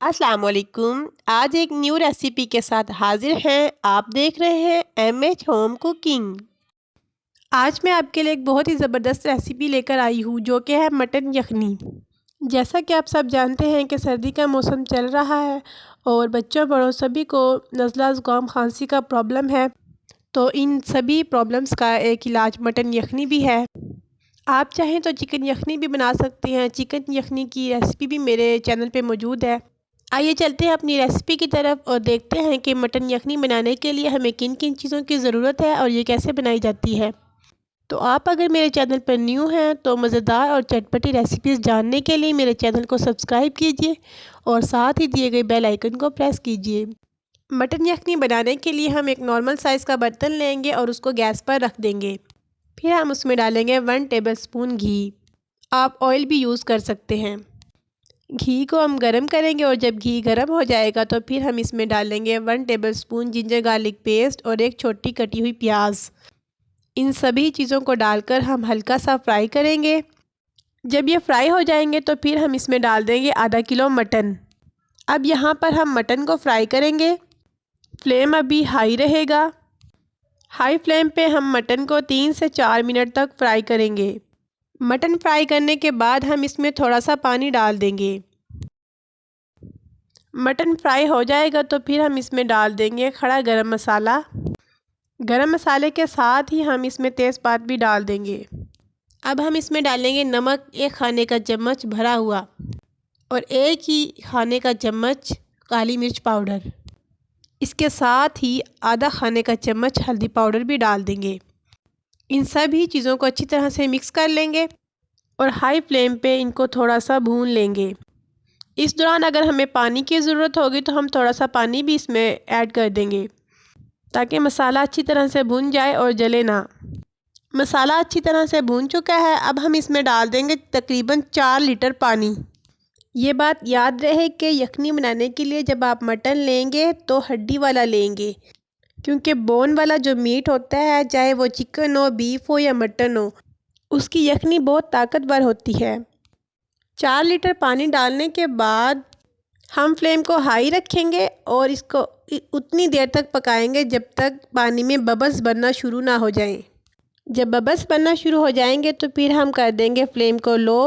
अस्सलाम वालेकुम। आज एक न्यू रेसिपी के साथ हाजिर हैं। आप देख रहे हैं MH होम कुकिंग। आज मैं आपके लिए एक बहुत ही ज़बरदस्त रेसिपी लेकर आई हूँ जो कि है मटन यखनी। जैसा कि आप सब जानते हैं कि सर्दी का मौसम चल रहा है और बच्चों बड़ों सभी को नज़ला ज़ुकाम खांसी का प्रॉब्लम है, तो इन सभी प्रॉब्लम्स का एक इलाज मटन यखनी भी है। आप चाहें तो चिकन यखनी भी बना सकते हैं। चिकन यखनी की रेसिपी भी मेरे चैनल पे मौजूद है। आइए चलते हैं अपनी रेसिपी की तरफ और देखते हैं कि मटन यखनी बनाने के लिए हमें किन किन चीज़ों की ज़रूरत है और ये कैसे बनाई जाती है। तो आप अगर मेरे चैनल पर न्यू हैं तो मज़ेदार और चटपटी रेसिपीज़ जानने के लिए मेरे चैनल को सब्सक्राइब कीजिए और साथ ही दिए गए बेल आइकन को प्रेस कीजिए। मटन यखनी बनाने के लिए हम एक नॉर्मल साइज़ का बर्तन लेंगे और उसको गैस पर रख देंगे। फिर हम उसमें डालेंगे 1 टेबलस्पून घी। आप ऑयल भी यूज़ कर सकते हैं। घी को हम गरम करेंगे और जब घी गरम हो जाएगा तो फिर हम इसमें डालेंगे 1 टेबलस्पून जिंजर गार्लिक पेस्ट और एक छोटी कटी हुई प्याज। इन सभी चीज़ों को डालकर हम हल्का सा फ्राई करेंगे। जब ये फ्राई हो जाएंगे तो फिर हम इसमें डाल देंगे आधा किलो मटन। अब यहाँ पर हम मटन को फ्राई करेंगे। फ्लेम अभी हाई रहेगा। हाई फ्लेम पे हम मटन को 3 से 4 मिनट तक फ्राई करेंगे। मटन फ्राई करने के बाद हम इसमें थोड़ा सा पानी डाल देंगे। मटन फ्राई हो जाएगा तो फिर हम इसमें डाल देंगे खड़ा गरम मसाला। गरम मसाले के साथ ही हम इसमें तेज़पात भी डाल देंगे। अब हम इसमें डालेंगे नमक 1 खाने का चम्मच भरा हुआ और 1 ही खाने का चम्मच काली मिर्च पाउडर। इसके साथ ही आधा खाने का चम्मच हल्दी पाउडर भी डाल देंगे। इन सभी चीज़ों को अच्छी तरह से मिक्स कर लेंगे और हाई फ्लेम पे इनको थोड़ा सा भून लेंगे। इस दौरान अगर हमें पानी की ज़रूरत होगी तो हम थोड़ा सा पानी भी इसमें ऐड कर देंगे ताकि मसाला अच्छी तरह से भून जाए और जले ना। मसाला अच्छी तरह से भून चुका है। अब हम इसमें डाल देंगे तकरीबन 4 लीटर पानी। ये बात याद रहे कि यखनी बनाने के लिए जब आप मटन लेंगे तो हड्डी वाला लेंगे, क्योंकि बोन वाला जो मीट होता है, चाहे वो चिकन हो, बीफ हो या मटन हो, उसकी यखनी बहुत ताकतवर होती है। 4 लीटर पानी डालने के बाद हम फ्लेम को हाई रखेंगे और इसको उतनी देर तक पकाएंगे जब तक पानी में बबल्स बनना शुरू ना हो जाएं। जब बबल्स बनना शुरू हो जाएंगे तो फिर हम कर देंगे फ्लेम को लो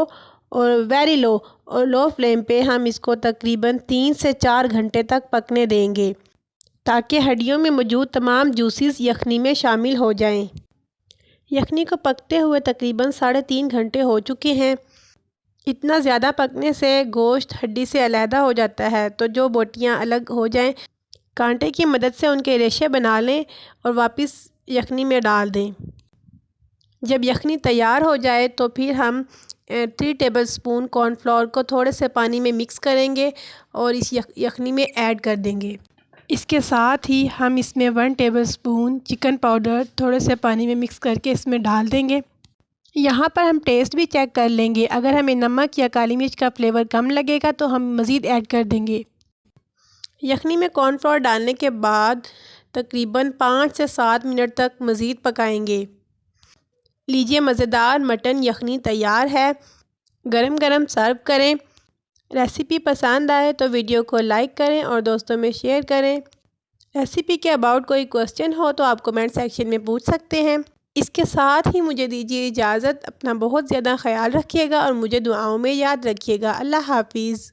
और वेरी लो, और लो फ्लेम पे हम इसको तकरीबन 3 से 4 घंटे तक पकने देंगे ताकि हड्डियों में मौजूद तमाम जूसेस यखनी में शामिल हो जाएं। यखनी को पकते हुए तकरीबन 3.5 घंटे हो चुके हैं। इतना ज़्यादा पकने से गोश्त हड्डी से अलहदा हो जाता है, तो जो बोटियां अलग हो जाएं, कांटे की मदद से उनके रेशे बना लें और वापस यखनी में डाल दें। जब यखनी तैयार हो जाए तो फिर हम 3 टेबलस्पून कॉर्नफ्लोर को थोड़े से पानी में मिक्स करेंगे और इस यखनी में ऐड कर देंगे। इसके साथ ही हम इसमें 1 टेबलस्पून चिकन पाउडर थोड़े से पानी में मिक्स करके इसमें डाल देंगे। यहाँ पर हम टेस्ट भी चेक कर लेंगे। अगर हमें नमक या काली मिर्च का फ्लेवर कम लगेगा तो हम मज़ीद ऐड कर देंगे। यखनी में कॉर्नफ्लोर डालने के बाद तकरीबन 5 से 7 मिनट तक मज़ीद पकाएंगे। लीजिए, मज़ेदार मटन यखनी तैयार है। गरम गरम सर्व करें। रेसिपी पसंद आए तो वीडियो को लाइक करें और दोस्तों में शेयर करें। रेसिपी के अबाउट कोई क्वेश्चन हो तो आप कमेंट सेक्शन में पूछ सकते हैं। इसके साथ ही मुझे दीजिए इजाज़त। अपना बहुत ज़्यादा ख्याल रखिएगा और मुझे दुआओं में याद रखिएगा। अल्लाह हाफिज़।